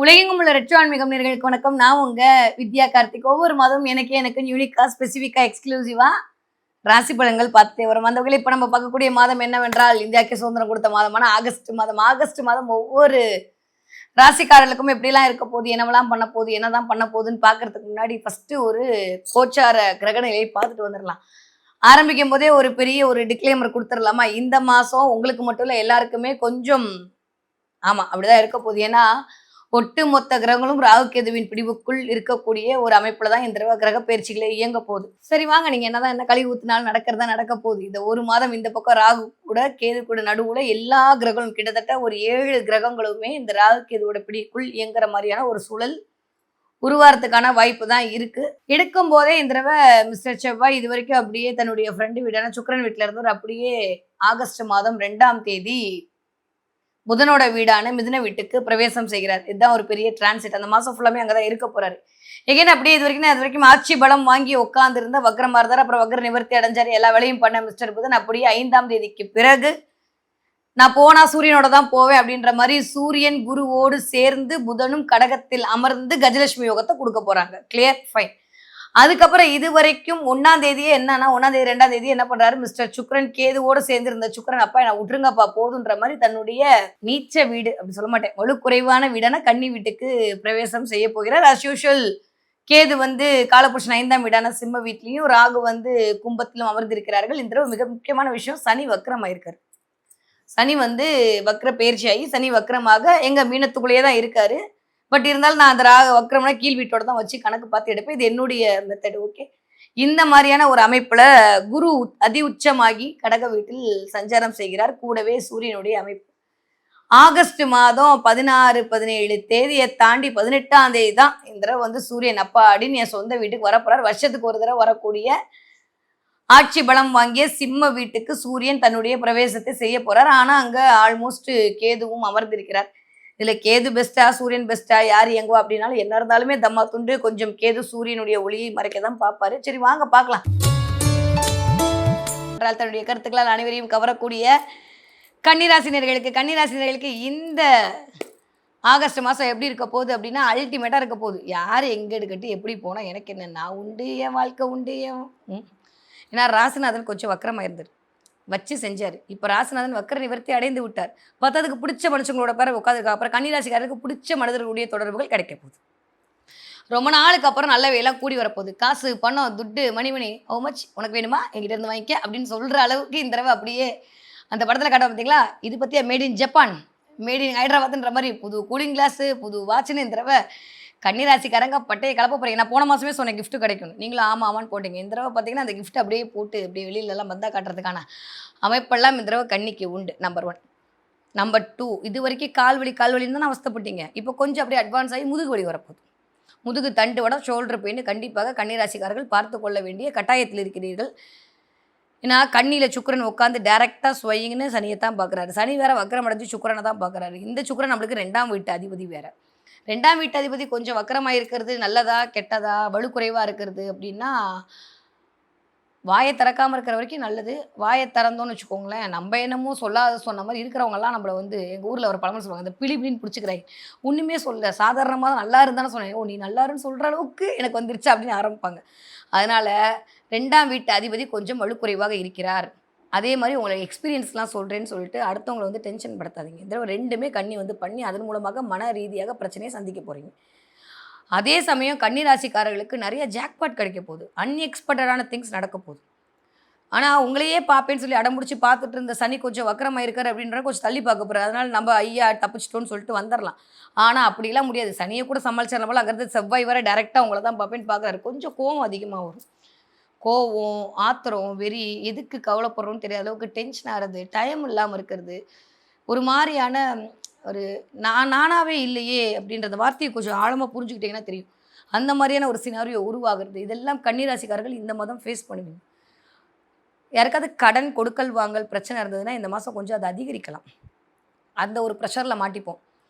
உலகெங்கும் உள்ள ரெட்ரோ ஆன்மீகம் நேயர்களுக்கு வணக்கம். நான் உங்க வித்யா கார்த்திக். ஒவ்வொரு மாதமும் எனக்கு யூனிக்கா, ஸ்பெசிஃபிக்கா, எக்ஸ்க்ளூசிவா ராசி பலன்கள் பார்த்துட்டே வரும். அந்த வகையில் இப்ப நம்ம பார்க்கக்கூடிய மாதம் என்னவென்றால், இந்தியாவுக்கு சுதந்திரம் கொடுத்த மாதமான ஆகஸ்ட் மாதம். ஆகஸ்ட் மாதம் ஒவ்வொரு ராசிக்காரர்களுக்கும் எப்படிலாம் இருக்க போகுது, என்னவெல்லாம் பண்ண போகுது, என்னதான் பண்ண போகுதுன்னு பார்க்கறதுக்கு முன்னாடி ஃபர்ஸ்ட் ஒரு கோச்சார கிரக நிலையை பார்த்துட்டு வந்துடலாம். ஆரம்பிக்கும் போதே ஒரு பெரிய ஒரு டிக்ளைமர் கொடுத்துடலாமா? இந்த மாசம் உங்களுக்கு மட்டும் இல்ல, எல்லாருக்குமே கொஞ்சம் ஆமா அப்படிதான் இருக்க போகுது. ஏன்னா ஒட்டுமொத்த கிரகங்களும் ராகு கேதுவின் பிடிவுக்குள் இருக்கக்கூடிய ஒரு அமைப்புல தான் இந்த தடவை கிரக பயிற்சிகளை இயங்க போகுது. சரி வாங்க, நீங்க என்னதான் என்ன கழுவி ஊத்தினாலும் நடக்கிறதா நடக்க போகுது. இந்த ஒரு மாதம் இந்த பக்கம் ராகு கூட கேது கூட நடுவுல எல்லா கிரகங்களும் கிட்டத்தட்ட ஒரு 7 கிரகங்களுமே இந்த ராகு கேதுவோட பிடிக்குள் இயங்குற மாதிரியான ஒரு சூழல் உருவாரத்துக்கான வாய்ப்பு தான் இருக்கு. எடுக்கும் போதே இந்த தடவை மிஸ்டர் செவ்வாய் இது வரைக்கும் அப்படியே தன்னுடைய ஃப்ரெண்டு வீடான சுக்கிரன் வீட்டுல இருந்து அப்படியே ஆகஸ்ட் மாதம் 2ஆம் தேதி புதனோட வீடான மிதுன வீட்டுக்கு பிரவேசம் செய்கிறார். இதுதான் ஒரு பெரிய டிரான்சிட். அந்த மாசம் ஃபுல்லாமே அங்கதான் இருக்க போறாரு. எகைன் அப்படியே இது வரைக்கும் ஆட்சி பலம் வாங்கி உட்கார்ந்து இருந்த வக்ரமா இருந்தார். அப்புறம் வக்ர நிவர்த்தி அடைஞ்சாரு. எல்லா வேலையும் பண்ண மிஸ்டர் புதன் அப்படியே 5ஆம் தேதிக்கு பிறகு நான் போனா சூரியனோட தான் போவேன் அப்படின்ற மாதிரி சூரியன் குருவோடு சேர்ந்து புதனும் கடகத்தில் அமர்ந்து கஜலட்சுமி யோகத்தை கொடுக்க போறாங்க. Clear, fine. அதுக்கப்புறம் இது வரைக்கும் 1ஆம் தேதியே என்னன்னா 1ஆம் தேதி 2ஆம் தேதி என்ன பண்றாரு மிஸ்டர் சுக்ரன் கேதுவோட சேர்ந்து இருந்த சுக்ரன், அப்பா நான் விட்டுருங்கப்பா போதுன்ற மாதிரி தன்னுடைய நீச்ச வீடு அப்படி சொல்ல மாட்டேன், வலுக்குறைவான வீடான கன்னி வீட்டுக்கு பிரவேசம் செய்ய போகிறார். அஸ் யூஷுவல் கேது காலபுருஷன் 5ஆம் வீடான சிம்ம வீட்லயும், ராகு கும்பத்திலும் அமர்ந்திருக்கிறார்கள். இந்த மிக முக்கியமான விஷயம், சனி வக்ரமாயிருக்காரு. சனி வக்ர பயிற்சி ஆகி சனி வக்ரமாக எங்க மீனத்துக்குள்ளேயே தான் இருக்காரு. பட் இருந்தாலும் நான் அந்த வக்ரம்னா கீழ் வீட்டோட தான் வச்சு கணக்கு பார்த்து எடுப்பேன். இது என்னுடைய மெத்தட். ஓகே, இந்த மாதிரியான ஒரு அமைப்புல குரு அதி உச்சமாகி கடக வீட்டில் சஞ்சாரம் செய்கிறார். கூடவே சூரியனுடைய அமைப்பு ஆகஸ்ட் மாதம் 16, 17 தேதியை தாண்டி 18ஆம் தேதி தான் இந்த தடவை சூரியன் அப்பா அப்படின்னு என் சொந்த வீட்டுக்கு வரப்போறார். வருஷத்துக்கு ஒரு தடவை வரக்கூடிய ஆட்சி பலம் வாங்கிய சிம்ம வீட்டுக்கு சூரியன் தன்னுடைய பிரவேசத்தை செய்ய போறார். ஆனா அங்க ஆல்மோஸ்ட் கேதுவும் அமர்ந்திருக்கிறார். இதுல கேது பெஸ்டா சூரியன் பெஸ்டா யார் எங்குவா அப்படின்னாலும் என்ன இருந்தாலுமே தம்மா துண்டு கொஞ்சம் கேது சூரியனுடைய ஒளியை மறைக்க தான் பார்ப்பாரு. சரி வாங்க பார்க்கலாம். தன்னுடைய கருத்துக்களால் அனைவரையும் கவரக்கூடிய கன்னிராசினர்களுக்கு இந்த ஆகஸ்ட் மாதம் எப்படி இருக்க போகுது அப்படின்னா அல்டிமேட்டாக இருக்க போகுது. யார் எங்கே எடுக்கட்டு எப்படி போனால் எனக்கு என்ன, நான் உண்டு என் வாழ்க்கை உண்டு ஏன்னா ராசிநாதன் கொஞ்சம் வக்கரமாக வச்சு செஞ்சார். இப்போ ராசிநாதன் வக்கர நிவர்த்தி அடைந்து விட்டார். பார்த்ததுக்கு பிடிச்ச மனுஷங்களோட பேரை உட்காந்துருக்கா. அப்புறம் கன்னிராசிக்காரருக்கு பிடிச்ச மனிதர்களுடைய தொடர்புகள் கிடைக்க போகுது. ரொம்ப நாளுக்கு அப்புறம் நல்ல வேலை கூடி வரப்போகுது. காசு பணம் துட்டு மணி ஹவு மச் உனக்கு வேணுமா என்கிட்ட இருந்து வாங்கிக்க அப்படின்னு சொல்கிற அளவுக்கு இந்த தடவை அப்படியே அந்த படத்தில் காட்ட பார்த்தீங்களா, இது பற்றியா made in Japan made in ஹைதராபாத்ன்ற மாதிரி புது கூலிங் கிளாஸு புது வாட்சுன்னு இந்த தடவை கன்னிராசிக்காரங்க பட்டையை கலப்ப போகிறீங்க. நான் போன மாதமே சொன்னேன் கிஃப்ட் கிடைக்கும், நீங்களும் ஆமான்னு போட்டீங்க. இந்த தடவை பார்த்தீங்கன்னா அந்த கிஃப்ட் அப்படியே போட்டு அப்படியே வெளியிலலாம் பந்தா காட்டுறதுக்கான அமைப்பெல்லாம் இந்த தடவை கன்னிக்கு உண்டு. நம்பர் 1. நம்பர் 2, இது வரைக்கும் கால்வலின்னு தான் அவஸ்தப்பட்டீங்க. இப்போ கொஞ்சம் அப்படியே அட்வான்ஸ் ஆகி முதுகு வலி வரப்போகுது. முதுகு தண்டு வட ஷோல்டர் பெயின் கண்டிப்பாக கன்னிராசிக்காரர்கள் பார்த்து கொள்ள வேண்டிய கட்டாயத்தில் இருக்கிறீர்கள். ஏன்னா கண்ணியில் சுக்கரன் உட்காந்து டேரெக்டாக ஸ்வையிங்னு சனியை தான் பார்க்குறாரு. சனி வேற வக்கரம் அடைஞ்சு சுக்கரனை தான் பார்க்குறாரு. இந்த சுக்கரன் நம்மளுக்கு 2ஆம் வீட்டு அதிபதி வேற. 2ஆம் வீட்டு அதிபதி கொஞ்சம் வக்கரமாக இருக்கிறது நல்லதா கெட்டதா, வலுக்குறைவாக இருக்கிறது அப்படின்னா வாயை திறக்காமல் இருக்கிற வரைக்கும் நல்லது. வாயை திறந்தோன்னு வச்சுக்கோங்களேன், நம்ம என்னமோ சொல்லாத சொன்ன மாதிரி இருக்கிறவங்கலாம் நம்மளை எங்கள் ஊரில் ஒரு பழமொழி சொல்லுவாங்க, இந்த பிளின்னு பிடிச்சிக்கிறாங்க. ஒன்றுமே சொல்ல சாதாரணமாக நல்லா இருந்தானே சொன்னேன், ஓ நீ நல்லாருன்னு சொல்கிற அளவுக்கு எனக்கு வந்துருச்சு அப்படின்னு ஆரம்பிப்பாங்க. அதனால் 2ஆம் வீட்டு அதிபதி கொஞ்சம் வலுக்குறைவாக இருக்கிறார். அதே மாதிரி உங்களை எக்ஸ்பீரியன்ஸ்லாம் சொல்கிறேன்னு சொல்லிட்டு அடுத்தவங்களை டென்ஷன் படுத்தாதீங்க. இந்த 2மே கன்னி பண்ணி அதன் மூலமாக மன ரீதியாக பிரச்சனையை சந்திக்க போகிறீங்க. அதே சமயம் கன்னிராசிக்காரர்களுக்கு நிறைய ஜாக்பாட் கிடைக்க போகுது. அன்எக்ஸ்பெக்டடான திங்ஸ் நடக்க போகுது. ஆனால் உங்களையே பார்ப்பேன்னு சொல்லி அடம்பிடிச்சி பார்த்துட்டு இருந்த சனி கொஞ்சம் வக்கரமாக இருக்கார் அப்படின்ற கொஞ்சம் தள்ளி பார்க்க போகிறார். அதனால் நம்ம ஐயா தப்பிச்சிட்டோன்னு சொல்லிட்டு வந்துடலாம். ஆனால் அப்படிலாம் முடியாது. சனியை கூட சமாளிச்சார் நம்மளால். அங்கிறது செவ்வாய் வர டேரெக்டாக உங்களை தான் பார்ப்பேன்னு பார்க்குறாரு. கொஞ்சம் கோவம் அதிகமாக வரும். கோவம், ஆத்திரம், வெறி, எதுக்கு கவலைப்படுறோன்னு தெரியாத அளவுக்கு டென்ஷன் ஆகிறது, டைம் இல்லாமல் இருக்கிறது, ஒரு மாதிரியான ஒரு நானாகவே இல்லையே அப்படின்றத வார்த்தையை கொஞ்சம் ஆழமாக புரிஞ்சுக்கிட்டிங்கன்னா தெரியும். அந்த மாதிரியான ஒரு சினாரியோ உருவாகிறது. இதெல்லாம் கன்னிராசிக்காரர்கள் இந்த மாதம் ஃபேஸ் பண்ணுவீங்க. யாருக்காவது கடன் கொடுக்கல் வாங்கல் பிரச்சனை இருந்ததுன்னா இந்த மாதம் கொஞ்சம் அதை அதிகரிக்கலாம். அந்த ஒரு ப்ரெஷரில் மாட்டிப்போம்.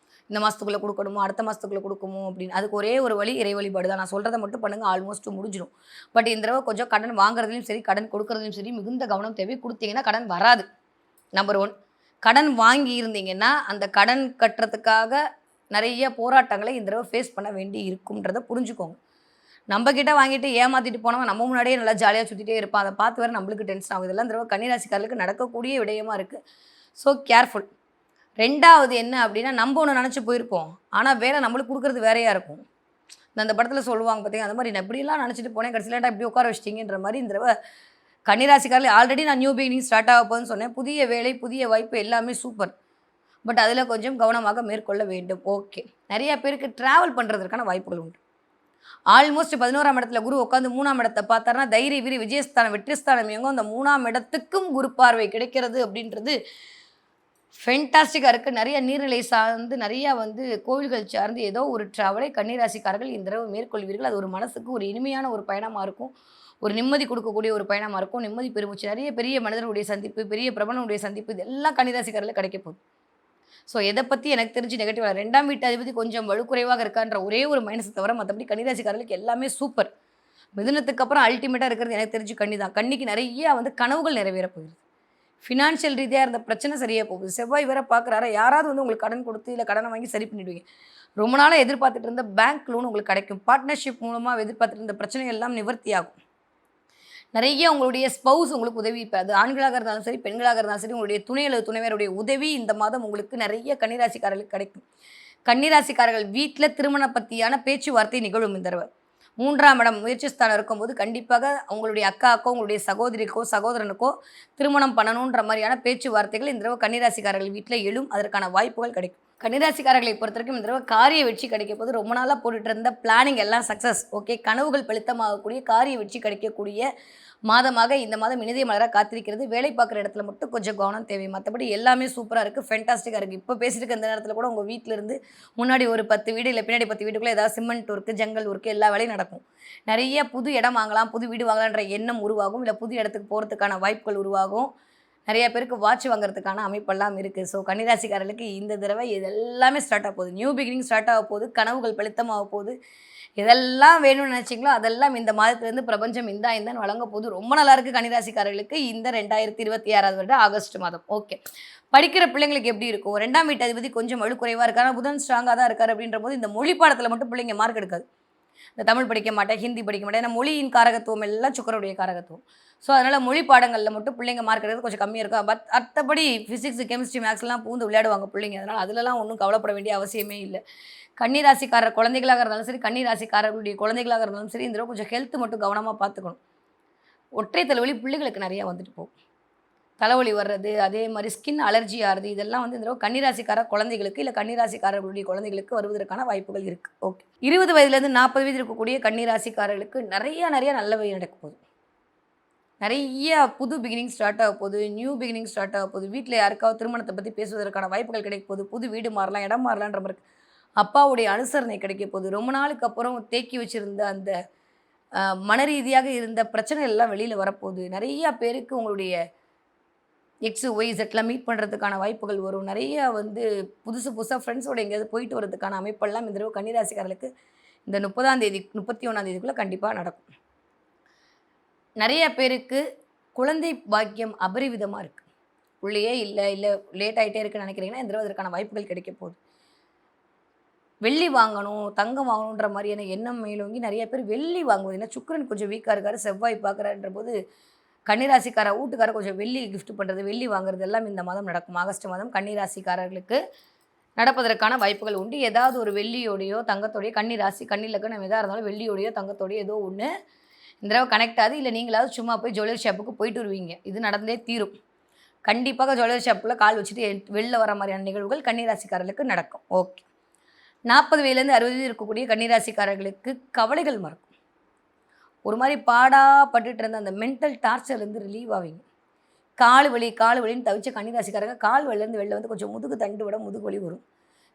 இந்த மாதத்துக்குள்ளே கொடுக்கணுமோ அடுத்த மாதத்துக்குள்ளே கொடுக்குமோ அப்படின்னு. அதுக்கு ஒரே ஒரு வழி இறை வழிபாடு தான். நான் சொல்கிறத மட்டும் பண்ணுங்கள், ஆல்மோஸ்ட் முடிஞ்சிடும். பட் இந்த தடவை கொஞ்சம் கடன் வாங்குறதுலையும் சரி கடன் கொடுக்குறதுலையும் சரி மிகுந்த கவனம் தேவை. கொடுத்தீங்கன்னா கடன் வராது. நம்பர் 1. கடன் வாங்கி இருந்தீங்கன்னா அந்த கடன் கட்டுறதுக்காக நிறைய போராட்டங்களை இந்த தடவை ஃபேஸ் பண்ண வேண்டி இருக்கும்ன்றதை புரிஞ்சுக்கோங்க. நம்ம கிட்ட வாங்கிட்டு ஏமாத்திட்டு போனவன் நம்ம முன்னாடியே நல்லா ஜாலியாக சுற்றிட்டே இருப்பான். அதை பார்த்து வேறு நம்மளுக்கு டென்ஷன் ஆகும். இதெல்லாம் இந்த தடவை கன்னிராசிக்காரர்களுக்கு நடக்கக்கூடிய விடயமா இருக்குது. So careful. 2வது என்ன அப்படின்னா, நம்ம ஒன்று நினச்சி போயிருப்போம். ஆனால் வேலை நம்மளுக்கு கொடுக்குறது வேறையாக இருக்கும். அந்த படத்தில் சொல்லுவாங்க பார்த்தீங்க, அந்த மாதிரி நான் இப்படிலாம் நினச்சிட்டு போனேன், கடைசியில் இப்படி உட்கார வச்சிட்டிங்கன்ற மாதிரி இந்த தடவை கன்னிராசிக்காரர்கள் ஆல்ரெடி நான் நியூ பிகினிங் ஸ்டார்ட் ஆக போகுதுன்னு சொன்னேன். புதிய வேலை, புதிய வாய்ப்பு எல்லாமே சூப்பர். பட் அதில் கொஞ்சம் கவனமாக மேற்கொள்ள வேண்டும். ஓகே. நிறைய பேருக்கு ட்ராவல் பண்ணுறதுக்கான வாய்ப்புகள் உண்டு. ஆல்மோஸ்ட் 11ஆம் இடத்துல குரு உட்காந்து 3ஆம் இடத்தை பார்த்தாருன்னா தைரிய வீரி விஜயஸ்தானம் வெற்றிஸ்தானம் எங்கும் அந்த 3ஆம் இடத்துக்கும் குரு பார்வை கிடைக்கிறது அப்படின்றது ஃபென்டாஸ்டிக்காக இருக்குது. நிறைய நீர்நிலை சார்ந்து நிறையா கோவில்கள் சார்ந்து ஏதோ ஒரு ட்ராவலை கன்னிராசிக்காரர்கள் இந்த தடவை மேற்கொள்வீர்கள். அது ஒரு மனசுக்கு ஒரு இனிமையான ஒரு பயணமாக இருக்கும். ஒரு நிம்மதி கொடுக்கக்கூடிய ஒரு பயணமாக இருக்கும். நிம்மதி பெருமூச்சு. நிறைய பெரிய மனிதனுடைய சந்திப்பு, பெரிய பிரபலனுடைய சந்திப்பு, இதெல்லாம் கன்னிராசிக்காரர்கள் கிடைக்க போகுது. ஸோ எதை பற்றி எனக்கு தெரிஞ்சு நெகட்டிவாக 2ஆம் வீட்டு அதிபதி கொஞ்சம் வலுக்குறைவாக இருக்கான்ற ஒரே ஒரு மைனஸை தவிர மற்றபடி கன்னிராசிக்காரர்களுக்கு எல்லாமே சூப்பர். மிதுனத்துக்கு அப்புறம் அல்டிமேட்டாக இருக்கிறது எனக்கு தெரிஞ்சு கன்னி தான். கன்னிக்கு நிறைய கனவுகள் நிறைவேற போகுது. ஃபினான்ஷியல் ரீதியாக இருந்த பிரச்சனை சரியாக போகுது. செவ்வாய் வேற பார்க்குறாரா, யாராவது உங்களுக்கு கடன் கொடுத்து இல்லை கடனை வாங்கி சரி பண்ணிவிடுவீங்க. ரொம்ப நாளாக எதிர்பார்த்துட்டு இருந்த பேங்க் லோன் உங்களுக்கு கிடைக்கும். பார்ட்னர்ஷிப் மூலமாக எதிர்பார்த்துட்டு இருந்த பிரச்சனைகள் எல்லாம் நிவர்த்தி ஆகும். நிறைய உங்களுடைய ஸ்பௌஸ் உங்களுக்கு உதவி, இப்போ அது ஆண்களாக இருந்தாலும் சரி பெண்களாக இருந்தாலும் சரி, உங்களுடைய துணை அல்லது துணைவருடைய உதவி இந்த மாதம் உங்களுக்கு நிறைய கன்னிராசிக்காரர்களுக்கு கிடைக்கும். கன்னிராசிக்காரர்கள் வீட்டில் திருமண பற்றியான பேச்சுவார்த்தை நிகழும் இந்த தடவை. 3ஆம் இடம் முயற்சி ஸ்தானம் இருக்கும்போது கண்டிப்பாக உங்களுடைய அக்காக்கோ உங்களுடைய சகோதரிக்கோ சகோதரனுக்கோ திருமணம் பண்ணணுன்ற மாதிரியான பேச்சுவார்த்தைகள் இந்த தடவை கன்னிராசிக்காரர்கள் வீட்டில் எழும். அதற்கான வாய்ப்புகள் கிடைக்கும். கன்னிராசிக்காரர்களை பொறுத்த வரைக்கும் இந்த தடவை காரிய வெற்றி கிடைக்க போது. ரொம்ப நாளாக போட்டுட்டு இருந்த பிளானிங் எல்லாம் சக்ஸஸ். ஓகே. கனவுகள் பலித்தமாகக்கூடிய காரிய வெற்றி கிடைக்கக்கூடிய மாதமாக இந்த மாதம் இனிதே மலராக காத்திருக்கிறது. வேலை பார்க்குற இடத்துல மட்டும் கொஞ்சம் கவனம் தேவை. மற்றபடி எல்லாமே சூப்பராக இருக்குது, ஃபென்டாஸ்டிக்காக இருக்குது. இப்போ பேசிட்டு இந்த நேரத்தில் கூட உங்கள் வீட்டிலேருந்து முன்னாடி ஒரு 10 வீடு இல்லை பின்னாடி 10 வீட்டுக்குள்ளே ஏதாவது சிமெண்ட் ஒர்க்கு, ஜங்கல் ஒர்க்கு எல்லா வேலையும் நடக்கும். நிறைய புது இடம் வாங்கலாம், புது வீடு வாங்கலான்ற எண்ணம் உருவாகும். இல்லை புது இடத்துக்கு போகிறதுக்கான வாய்ப்புகள் உருவாகும். நிறைய பேருக்கு வாட்ச் வாங்குறதுக்கான அமைப்பெல்லாம் இருக்குது. ஸோ கன்னிராசிக்காரர்களுக்கு இந்த தடவை இதெல்லாமே ஸ்டார்ட் ஆக போகுது. நியூ பிகினிங் ஸ்டார்ட் ஆக போகுது. கனவுகள் பலித்தமாக போகுது. எதெல்லாம் வேணும்னு நினச்சிங்களோ அதெல்லாம் இந்த மாதத்துலேருந்து பிரபஞ்சம் இந்தான்னு வழங்க போது. ரொம்ப நல்லா இருக்குது கன்னிராசிக்காரர்களுக்கு இந்த 2026 வருடம் ஆகஸ்ட் மாதம். ஓகே. படிக்கிற பிள்ளைங்களுக்கு எப்படி இருக்கும்? 2ஆம் வீட்டு அதிபதி கொஞ்சம் வலுக்குறைவாக இருக்காரு, புதன் ஸ்ட்ராங்காக தான் இருக்கார். அப்படின்ற போது இந்த மொழி பாடத்தில் மட்டும் பிள்ளைங்க மார்க் எடுக்காது. இந்த தமிழ் படிக்க மாட்டேன், ஹிந்தி படிக்க மாட்டேன். ஏன்னா மொழியின் காரகத்துவம் எல்லாம் சுக்கரனுடைய காரகத்துவம். ஸோ அதனால் மொழி பாடங்களில் மட்டும் பிள்ளைங்க மார்க் எடுக்கிறது கொஞ்சம் கம்மியாக இருக்கும். பட் மற்றபடி ஃபிசிக்ஸ், கெமிஸ்ட்ரி, மேக்ஸ்லாம் பூந்து விளையாடுவாங்க பிள்ளைங்க. அதனால் அதிலலாம் ஒன்றும் கவலைப்பட வேண்டிய அவசியமே இல்லை. கன்னிராசிக்காரர் குழந்தைகளாக இருந்தாலும் சரி, கன்னிராசிக்காரர்களுடைய குழந்தைகளாக இருந்தாலும் சரி, இந்த கொஞ்சம் ஹெல்த் மட்டும் கவனமாக பார்த்துக்கணும். ஒற்றை தலைவலி பிள்ளைகளுக்கு நிறையா வந்துட்டு போகும். தலைவலி வர்றது, அதே மாதிரி ஸ்கின் அலர்ஜி ஆகிறது, இதெல்லாம் இந்த தடவை கன்னிராசிக்கார குழந்தைகளுக்கு இல்லை கன்னிராசிக்காரர்களுடைய குழந்தைகளுக்கு வருவதற்கான வாய்ப்புகள் இருக்குது. ஓகே. 20 வயதுலேருந்து 40 வயது இருக்கக்கூடிய கன்னிராசிக்காரர்களுக்கு நிறைய நல்லவை நடக்க போகுது. நிறைய புது பிகினிங் ஸ்டார்ட் ஆக போகுது. நியூ பிகினிங் ஸ்டார்ட் ஆக போகுது. வீட்டில் யாருக்காவது திருமணத்தை பற்றி பேசுவதற்கான வாய்ப்புகள் கிடைக்க போகுது. புது வீடு மாறலாம், இடம் மாறலான்ற மாதிரி அப்பாவுடைய அனுசரணை கிடைக்க போகுது. ரொம்ப நாளுக்கு அப்புறம் தேக்கி வச்சுருந்த அந்த மன ரீதியாக இருந்த பிரச்சனைகள் எல்லாம் வெளியில் வரப்போகுது. நிறையா பேருக்கு உங்களுடைய எக்ஸு ஒய் இசட்லாம் மீட் பண்ணுறதுக்கான வாய்ப்புகள் வரும். நிறையா புதுசாக ஃப்ரெண்ட்ஸோடு எங்கேயாவது போயிட்டு வரதுக்கான அமைப்பெல்லாம் இந்த தடவை கன்னிராசிக்காரர்களுக்கு இந்த 30ஆம் தேதி 31ஆம் தேதிக்குள்ளே கண்டிப்பாக நடக்கும். நிறைய பேருக்கு குழந்தை பாக்கியம் அபரிவிதமாக இருக்குது. உள்ளேயே இல்லை லேட் ஆகிட்டே இருக்குன்னு நினைக்கிறீங்கன்னா இந்த தடவை அதற்கான வாய்ப்புகள் கிடைக்க போகுது. வெள்ளி வாங்கணும், தங்கம் வாங்கணுன்ற மாதிரியான எண்ணம் மேலோங்கி நிறைய பேர் வெள்ளி வாங்குவது. ஏன்னா சுக்கிரன் கொஞ்சம் வீக்காக இருக்காரு, செவ்வாய் பார்க்குறாருன்ற போது கன்னிராசிக்கார வீட்டுக்காரர் கொஞ்சம் வெள்ளி கிஃப்ட் பண்ணுறது, வெள்ளி வாங்குறது எல்லாம் இந்த மாதம் நடக்கும். ஆகஸ்ட் மாதம் கன்னிராசிக்காரர்களுக்கு நடப்பதற்கான வாய்ப்புகள் உண்டு. ஏதாவது ஒரு வெள்ளியோடையோ தங்கத்தோடையோ கன்னிராசி கண்ணிலக்கு நம்ம எதாக இருந்தாலும் வெள்ளியோடையோ தங்கத்தோடையோ ஏதோ ஒன்று இந்த தடவை கனெக்ட் ஆகுது. இல்லை நீங்களாவது சும்மா போய் ஜுவல்லரி ஷாப்புக்கு போயிட்டு வருவீங்க. இது நடந்தே தீரும். கண்டிப்பாக ஜுவல்லரி ஷாப்பில் கால் வச்சுட்டு வெளில வர மாதிரியான நிகழ்வுகள் கன்னிராசிக்காரர்களுக்கு நடக்கும். ஓகே. 40 வயதுலேருந்து 60 வயது இருக்கக்கூடிய கன்னிராசிக்காரர்களுக்கு கவலைகள் மறக்கும். ஒரு மாதிரி பட்டுட்டு இருந்த அந்த மென்டல் டார்ச்சர்லேருந்து ரிலீவ் ஆவீங்க. கால் வலின்னு தவிச்ச கன்னிராசிக்காரங்க கால் வலிலேருந்து வெளில கொஞ்சம் முதுகு தண்டு விட முதுகு வலி வரும்.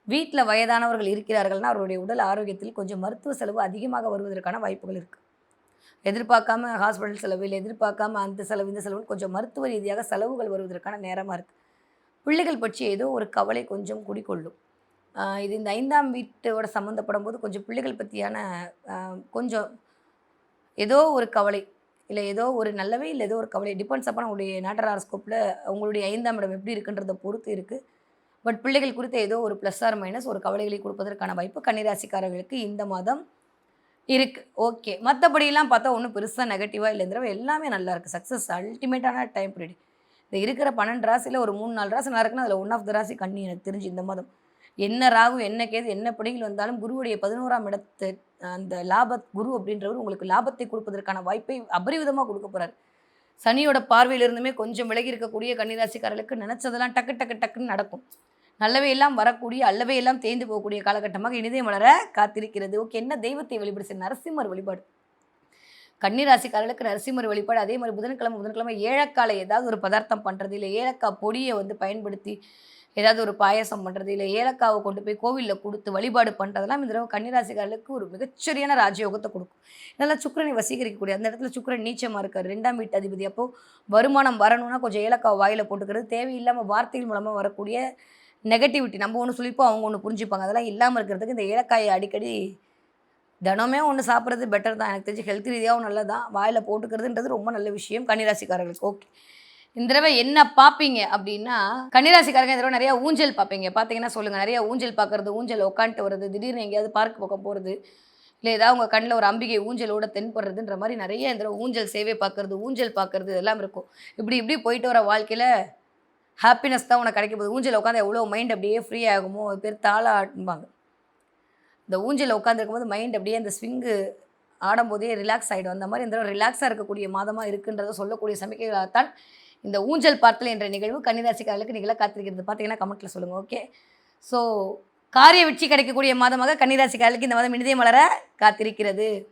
வீட்டில் வயதானவர்கள் இருக்கிறார்கள்னா அவருடைய உடல் ஆரோக்கியத்தில் கொஞ்சம் மருத்துவ செலவு அதிகமாக வருவதற்கான வாய்ப்புகள் இருக்குது. எதிர்பார்க்காம ஹாஸ்பிட்டல் செலவு, இல்லை எதிர்பார்க்காம அந்த செலவு இந்த செலவுன்னு கொஞ்சம் மருத்துவ ரீதியாக செலவுகள் வருவதற்கான நேரமாக இருக்குது. பிள்ளைகள் பற்றி ஏதோ ஒரு கவலை கொஞ்சம் குடிக்கொள்ளும். இது இந்த 5ஆம் வீட்டோட சம்மந்தப்படும் போது கொஞ்சம் பிள்ளைகள் பற்றியான கொஞ்சம் ஏதோ ஒரு கவலை, இல்லை ஏதோ ஒரு நல்லவே இல்லை ஏதோ ஒரு கவலை டிபெண்ட்ஸ் அப்பான் உங்களுடைய நேட்டர் ஹாரோஸ்கோப்பில் உங்களுடைய 5ஆம் இடம் எப்படி இருக்குன்றதை பொறுத்து இருக்குது. பட் பிள்ளைகள் குறித்த ஏதோ ஒரு ப்ளஸ் ஆர் மைனஸ் ஒரு கவலைகளை கொடுப்பதற்கான வாய்ப்பு கன்னிராசிக்காரர்களுக்கு இந்த மாதம் இருக்குது. ஓகே, மற்றபடியெல்லாம் பார்த்தா ஒன்றும் பெருசாக நெகட்டிவாக இல்லை. இந்த தடவை எல்லாமே நல்லா இருக்குது. சக்ஸஸ் அல்டிமேட்டான டைம் பீரியட். இந்த இருக்கிற 12 ராசியில் ஒரு 3-4 ராசி நல்லா இருக்குன்னா அதில் ஒன் ஆஃப் த ராசி கன்னி எனக்கு தெரிஞ்சு இந்த மாதம். என்ன ராகு என்ன கேது என்ன பிடிகள் வந்தாலும் குருவுடைய 11ஆம் இடத்து அந்த குரு அப்படின்றவர் உங்களுக்கு லாபத்தை கொடுப்பதற்கான வாய்ப்பை அபரிவிதமாக கொடுக்க போகிறார். சனியோட பார்வையிலிருந்துமே கொஞ்சம் விலகி இருக்கக்கூடிய கன்னிராசிக்காரர்களுக்கு நினச்சதெல்லாம் டக்கு டக்கு டக்குன்னு நடக்கும். நல்லவே எல்லாம் வரக்கூடிய அல்லவே எல்லாம் தேய்ந்து போகக்கூடிய காலகட்டமாக இனிதே மலர காத்திருக்கிறது. ஓகே, என்ன தெய்வத்தை வழிபாடு செய்ய? நரசிம்மர் வழிபாடு. கன்னிராசிக்காரர்களுக்கு நரசிம்மர் வழிபாடு. அதே மாதிரி புதன்கிழமை ஏலக்காலை ஏதாவது ஒரு பதார்த்தம் பண்ணுறது, இல்லை ஏலக்காய் பொடியை பயன்படுத்தி ஏதாவது ஒரு பாயசம் பண்ணுறது, இல்லை ஏலக்காவை கொண்டு போய் கோவிலில் கொடுத்து வழிபாடு பண்ணுறதெல்லாம் இந்த தடவை கன்னிராசிக்காரர்களுக்கு ஒரு மிகச்சரியான ராஜயோகத்தை கொடுக்கும். இதெல்லாம் சுக்கிரனை வசீகரிக்கக்கூடிய அந்த இடத்துல சுக்கிரன் நீச்சமாக இருக்கார், 2ஆம் வீட்டு அதிபதி. அப்போது வருமானம் வரணும்னா கொஞ்சம் ஏலக்காவை வாயில் போட்டுக்கிறது, தேவையில்லாமல் வார்த்தைகள் மூலமாக வரக்கூடிய நெகட்டிவிட்டி நம்ம ஒன்று சொல்லிப்போம் அவங்க ஒன்று புரிஞ்சுப்பாங்க, அதெல்லாம் இல்லாமல் இருக்கிறதுக்கு இந்த ஏலக்காயை அடிக்கடி தினமே ஒன்று சாப்பிட்றது பெட்டர் தான். எனக்கு தெரிஞ்சு ஹெல்த் ரீதியாகவும் நல்லது தான். வாயில் போட்டுக்கிறதுன்றது ரொம்ப நல்ல விஷயம் கன்னிராசிக்காரர்களுக்கு. ஓகே, இந்த தடவை என்ன பார்ப்பீங்க அப்படின்னா, கன்னிராசிக்காரங்க இந்த தடவை நிறையா ஊஞ்சல் பார்ப்பீங்க. பார்த்தீங்கன்னா சொல்லுங்கள், நிறையா ஊஞ்சல் பார்க்குறது, ஊஞ்சல் உட்காந்துட்டு வருது, திடீர்னு எங்கேயாவது பார்க் பக்கம் போகிறது, இல்லை ஏதாவது உங்கள் கண்ணில் ஒரு அம்பிகை ஊஞ்சலோட தென்படுறதுன்ற மாதிரி நிறைய இந்த தடவை ஊஞ்சல் சேவை பார்க்குறது, ஊஞ்சல் பார்க்குறது இதெல்லாம் இருக்கும். இப்படி போயிட்டு வர வாழ்க்கையில் ஹாப்பினஸ் தான் உனக்கு கிடைக்க போகுது. ஊஞ்சல் உட்காந்து எவ்வளோ மைண்ட் அப்படியே ஃப்ரீ ஆகுமோ, அது பேர் தாளாட்டும்பாங்க. இந்த ஊஞ்சலில் உட்காந்துருக்கும் போது மைண்ட் அப்படியே அந்த ஸ்விங்கு ஆடும்போதே ரிலாக்ஸ் ஆகிடும். அந்த மாதிரி இந்த ரிலாக்ஸாக இருக்கக்கூடிய மாதமாக இருக்குன்றதை சொல்லக்கூடிய சமிக்கைகளாகத்தான் இந்த ஊஞ்சல் பார்த்தல் என்ற நிகழ்வு கன்னிராசிக்காரர்களுக்கு நிகழ காத்திருக்கிறது. பார்த்தீங்கன்னா கமெண்ட்டில் சொல்லுங்கள். ஓகே, ஸோ காரிய வெற்றி கிடைக்கக்கூடிய மாதமாக கன்னிராசிக்காரர்களுக்கு இந்த மாதம் இனிதே மலர காத்திருக்கிறது.